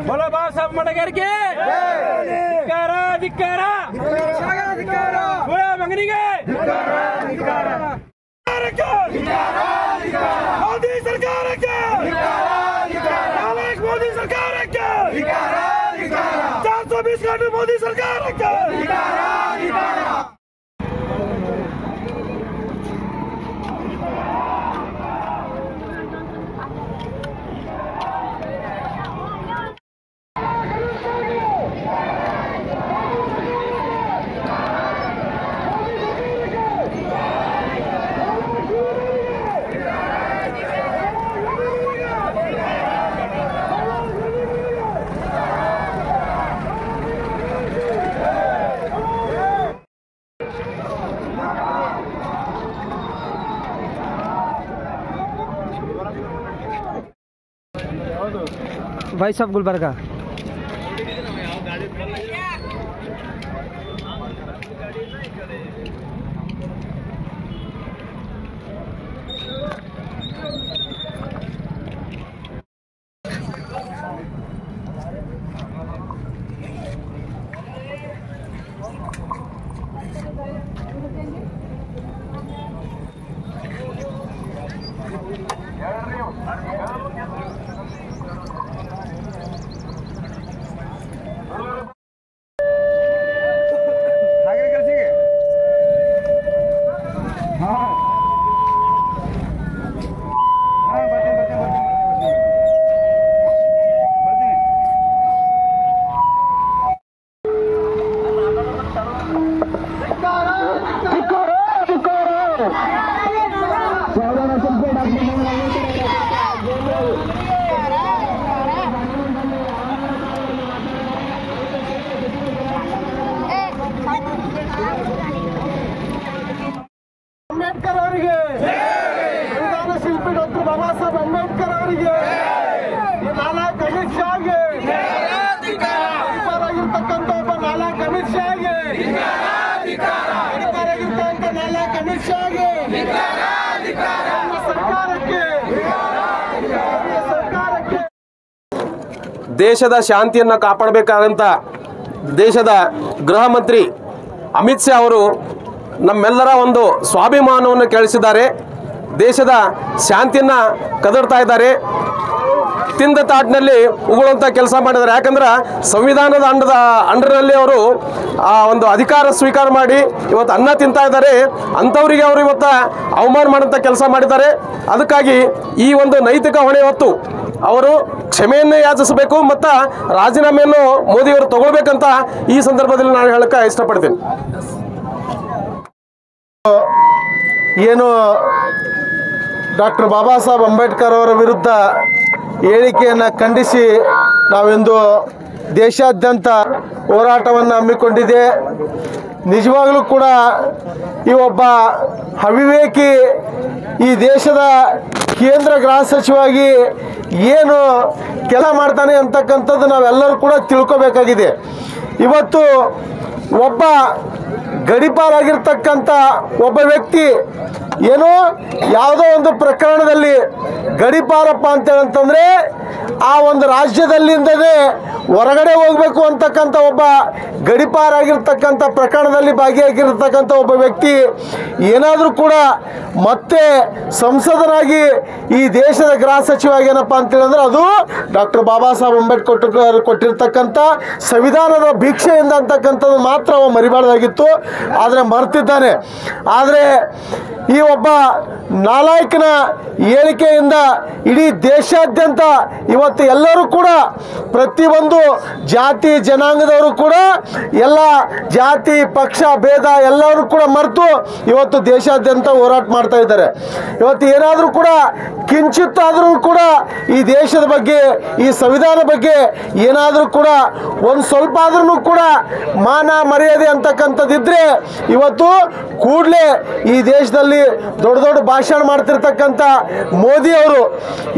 बोलो बाबा साहब मडगार के मोदी सरकार के मोदी सरकार के 420 घंटे मोदी सरकार के भाई साहब गुलबर्गा ಅಂಬೇಡ್ಕರ್ ಅವರಿಗೆ ಸಂವಿಧಾನ ಶಿಲ್ಪಿ ಡಾಕ್ಟರ್ ಬಾಬಾ ಸಾಹೇಬ್ ಅಂಬೇಡ್ಕರ್ ಅವರಿಗೆ ನಾಲ್ಕು ಅಮಿತ್ ಶಾಗೆ ಆಗಿರ್ತಕ್ಕಂಥ ಒಬ್ಬ ನಾಲ್ಕು ಅಮಿತ್ ಶಾಗೆ ಆಗಿರ್ತಕ್ಕಂಥ ನಾಲ್ಕು ಅಮಿತ್ ಶಾಗೆ ಸರ್ಕಾರಕ್ಕೆ ದೇಶದ ಶಾಂತಿಯನ್ನು ಕಾಪಾಡಬೇಕಾದಂಥ ದೇಶದ ಗೃಹ ಮಂತ್ರಿ ಅಮಿತ್ ಶಾ ಅವರು ನಮ್ಮೆಲ್ಲರ ಒಂದು ಸ್ವಾಭಿಮಾನವನ್ನು ಕೇಳಿಸಿದ್ದಾರೆ. ದೇಶದ ಶಾಂತಿಯನ್ನು ಕದಡ್ತಾ ಇದ್ದಾರೆ. ತಿಂದ ತಾಟಿನಲ್ಲಿ ಉಗುಳುವಂಥ ಕೆಲಸ ಮಾಡಿದ್ದಾರೆ. ಯಾಕಂದ್ರೆ ಸಂವಿಧಾನದ ಅಂಡರ್ನಲ್ಲಿ ಅವರು ಒಂದು ಅಧಿಕಾರ ಸ್ವೀಕಾರ ಮಾಡಿ ಇವತ್ತು ಅನ್ನ ತಿಂತಾ ಇದ್ದಾರೆ. ಅಂಥವರಿಗೆ ಅವರು ಇವತ್ತು ಅವಮಾನ ಮಾಡೋಂಥ ಕೆಲಸ ಮಾಡಿದ್ದಾರೆ. ಅದಕ್ಕಾಗಿ ಈ ಒಂದು ನೈತಿಕ ಹೊಣೆ ಹೊತ್ತು ಅವರು ಕ್ಷಮೆಯನ್ನೇ ಯಾಚಿಸಬೇಕು ಮತ್ತು ರಾಜೀನಾಮೆಯನ್ನು ಮೋದಿಯವರು ತಗೊಳ್ಬೇಕಂತ ಈ ಸಂದರ್ಭದಲ್ಲಿ ನಾನು ಹೇಳಕ್ಕೆ ಇಷ್ಟಪಡ್ತೀನಿ. ಏನು ಡಾಕ್ಟರ್ ಬಾಬಾ ಸಾಹೇಬ್ ಅಂಬೇಡ್ಕರ್ ಅವರ ವಿರುದ್ಧ ಹೇಳಿಕೆಯನ್ನು ಖಂಡಿಸಿ ನಾವಿಂದು ದೇಶಾದ್ಯಂತ ಹೋರಾಟವನ್ನು ಹಮ್ಮಿಕೊಂಡಿದೆ. ನಿಜವಾಗಲೂ ಕೂಡ ಈ ಒಬ್ಬ ಅವಿವೇಕಿ ಈ ದೇಶದ ಕೇಂದ್ರ ಗೃಹ ಸಚಿವವಾಗಿ ಏನು ಕೆಲಸ ಮಾಡ್ತಾನೆ ಅಂತಕ್ಕಂಥದ್ದು ನಾವೆಲ್ಲರೂ ಕೂಡ ತಿಳ್ಕೊಬೇಕಾಗಿದೆ. ಇವತ್ತು ಒಬ್ಬ ಗಡೀಪಾರಾಗಿರ್ತಕ್ಕಂಥ ಒಬ್ಬ ವ್ಯಕ್ತಿ ಏನೋ ಯಾವುದೋ ಒಂದು ಪ್ರಕರಣದಲ್ಲಿ ಗಡೀಪಾರಪ್ಪ ಅಂತೇಳಂತಂದರೆ ಆ ಒಂದು ರಾಜ್ಯದಲ್ಲಿಂದಲೇ ಹೊರಗಡೆ ಹೋಗಬೇಕು ಅಂತಕ್ಕಂಥ ಒಬ್ಬ ಗಡೀಪಾರಾಗಿರ್ತಕ್ಕಂಥ ಪ್ರಕರಣದಲ್ಲಿ ಭಾಗಿಯಾಗಿರ್ತಕ್ಕಂಥ ಒಬ್ಬ ವ್ಯಕ್ತಿ ಏನಾದರೂ ಕೂಡ ಮತ್ತೆ ಸಂಸದರಾಗಿ ಈ ದೇಶದ ಗೃಹ ಸಚಿವವಾಗಿ ಏನಪ್ಪ ಅಂತೇಳಿದ್ರೆ ಅದು ಡಾಕ್ಟರ್ ಬಾಬಾ ಸಾಹೇಬ್ ಅಂಬೇಡ್ಕರ್ ಕೊಟ್ಟಿರ್ತಕ್ಕಂಥ ಸಂವಿಧಾನದ ಭಿಕ್ಷೆಯಿಂದ ಅಂತಕ್ಕಂಥದ್ದು ಮಾತ್ರ ಅವ ಮರಿಬಾರ್ದಾಗಿತ್ತು. ಆದರೆ ಮರ್ತಿದ್ದಾನೆ. ಆದರೆ ಈ ಒಬ್ಬ ನಾಲಾಯಕನ ಹೇಳಿಕೆಯಿಂದ ಇಡೀ ದೇಶಾದ್ಯಂತ ಇವತ್ತು ಎಲ್ಲರೂ ಕೂಡ ಪ್ರತಿಯೊಂದು ಜಾತಿ ಜನಾಂಗದವರು ಕೂಡ ಎಲ್ಲ ಜಾತಿ ಪಕ್ಷ ಭೇದ ಎಲ್ಲರೂ ಕೂಡ ಮರೆತು ಇವತ್ತು ದೇಶಾದ್ಯಂತ ಹೋರಾಟ ಮಾಡ್ತಾ ಇದ್ದಾರೆ. ಇವತ್ತು ಏನಾದರೂ ಕೂಡ ಕಿಂಚಿತ್ತಾದರೂ ಕೂಡ ಈ ದೇಶದ ಬಗ್ಗೆ ಈ ಸಂವಿಧಾನ ಬಗ್ಗೆ ಏನಾದರೂ ಕೂಡ ಒಂದು ಸ್ವಲ್ಪ ಆದ್ರೂ ಕೂಡ ಮಾನ ಮರ್ಯಾದೆ ಅಂತಕ್ಕಂಥದ್ದಿದ್ರೆ ಇವತ್ತು ಕೂಡಲೇ ಈ ದೇಶದಲ್ಲಿ ಸಂದರ್ಭದಲ್ಲಿ ದೊಡ್ಡ ದೊಡ್ಡ ಭಾಷಣ ಮಾಡ್ತಿರ್ತಕ್ಕಂಥ ಮೋದಿ ಅವರು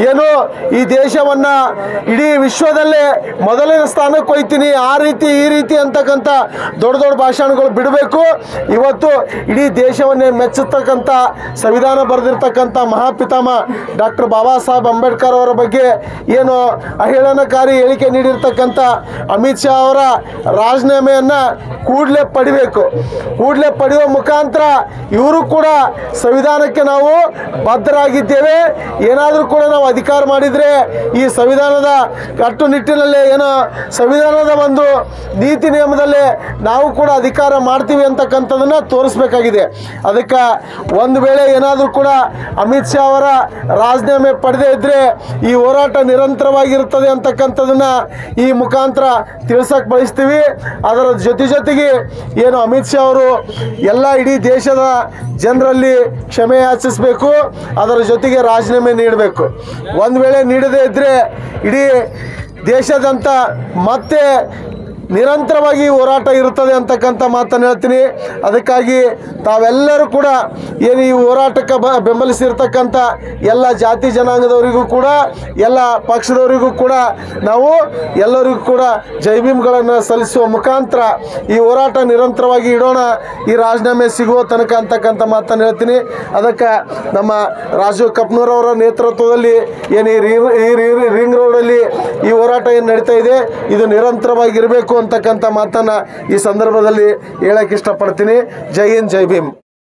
ಏನು ಈ ದೇಶವನ್ನು ಇಡೀ ವಿಶ್ವದಲ್ಲೇ ಮೊದಲನೇ ಸ್ಥಾನಕ್ಕೆ ಹೋಗ್ತೀನಿ ಆ ರೀತಿ ಈ ರೀತಿ ಅಂತಕ್ಕಂಥ ದೊಡ್ಡ ದೊಡ್ಡ ಭಾಷಣಗಳು ಬಿಡಬೇಕು. ಇವತ್ತು ಇಡೀ ದೇಶವನ್ನೇ ಮೆಚ್ಚತಕ್ಕಂಥ ಸಂವಿಧಾನ ಬರೆದಿರ್ತಕ್ಕಂಥ ಮಹಾಪಿತಾಮಹ ಡಾಕ್ಟರ್ ಬಾಬಾ ಸಾಹೇಬ್ ಅಂಬೇಡ್ಕರ್ ಅವರ ಬಗ್ಗೆ ಏನು ಅಹೇಳನಕಾರಿ ಹೇಳಿಕೆ ನೀಡಿರ್ತಕ್ಕಂಥ ಅಮಿತ್ ಶಾ ಅವರ ರಾಜೀನಾಮೆಯನ್ನು ಕೂಡಲೇ ಪಡಿಬೇಕು. ಕೂಡಲೇ ಪಡೆಯುವ ಮುಖಾಂತರ ಇವರು ಕೂಡ ಸಂವಿಧಾನಕ್ಕೆ ನಾವು ಬದ್ಧರಾಗಿದ್ದೇವೆ, ಏನಾದರೂ ಕೂಡ ನಾವು ಅಧಿಕಾರ ಮಾಡಿದರೆ ಈ ಸಂವಿಧಾನದ ಕಟ್ಟುನಿಟ್ಟಿನಲ್ಲೇ ಏನೋ ಸಂವಿಧಾನದ ಒಂದು ನೀತಿ ನಿಯಮದಲ್ಲೇ ನಾವು ಕೂಡ ಅಧಿಕಾರ ಮಾಡ್ತೀವಿ ಅಂತಕ್ಕಂಥದ್ದನ್ನು ತೋರಿಸ್ಬೇಕಾಗಿದೆ. ಅದಕ್ಕೆ ಒಂದು ವೇಳೆ ಏನಾದರೂ ಕೂಡ ಅಮಿತ್ ಶಾ ಅವರ ರಾಜೀನಾಮೆ ಪಡೆದೇ ಇದ್ದರೆ ಈ ಹೋರಾಟ ನಿರಂತರವಾಗಿರುತ್ತದೆ ಅಂತಕ್ಕಂಥದ್ದನ್ನು ಈ ಮುಖಾಂತರ ತಿಳಿಸಕ್ಕೆ ಬಯಸ್ತೀವಿ. ಅದರ ಜೊತೆಗೆ ಏನು ಅಮಿತ್ ಶಾ ಅವರು ಎಲ್ಲ ಇಡೀ ದೇಶದ ಜನರಲ್ಲಿ ಕ್ಷಮೆ ಯಾಚಿಸಬೇಕು, ಅದರ ಜೊತೆಗೆ ರಾಜೀನಾಮೆ ನೀಡಬೇಕು. ಒಂದು ವೇಳೆ ನೀಡದೇ ಇದ್ದರೆ ಇಡೀ ದೇಶದಂತ ಮತ್ತೆ ನಿರಂತರವಾಗಿ ಹೋರಾಟ ಇರುತ್ತದೆ ಅಂತಕ್ಕಂಥ ಮಾತನ್ನು ಹೇಳ್ತೀನಿ. ಅದಕ್ಕಾಗಿ ತಾವೆಲ್ಲರೂ ಕೂಡ ಏನು ಈ ಹೋರಾಟಕ್ಕೆ ಬೆಂಬಲಿಸಿರ್ತಕ್ಕಂಥ ಎಲ್ಲ ಜಾತಿ ಜನಾಂಗದವರಿಗೂ ಕೂಡ ಎಲ್ಲ ಪಕ್ಷದವರಿಗೂ ಕೂಡ ನಾವು ಎಲ್ಲರಿಗೂ ಕೂಡ ಜೈ ಭೀಮ್ಗಳನ್ನು ಸಲ್ಲಿಸುವ ಮುಖಾಂತರ ಈ ಹೋರಾಟ ನಿರಂತರವಾಗಿ ಇಡೋಣ, ಈ ರಾಜೀನಾಮೆ ಸಿಗುವ ತನಕ ಅಂತಕ್ಕಂಥ ಮಾತನ್ನು ಹೇಳ್ತೀನಿ. ಅದಕ್ಕೆ ನಮ್ಮ ರಾಜು ಕಪ್ನೂರ್ ಅವರ ನೇತೃತ್ವದಲ್ಲಿ ಏನು ಈ ರಿಂಗ್ ರೋಡಲ್ಲಿ ಈ ಹೋರಾಟ ಏನು ನಡೀತಾ ಇದೆ ಇದು ನಿರಂತರವಾಗಿರಬೇಕು ಅಂತಕ್ಕಂಥ ಮಾತನ್ನು ಈ ಸಂದರ್ಭದಲ್ಲಿ ಹೇಳಕ್ಕೆ ಇಷ್ಟಪಡ್ತೀನಿ. ಜೈ ಹಿಂದ್, ಜೈ ಭೀಮ್.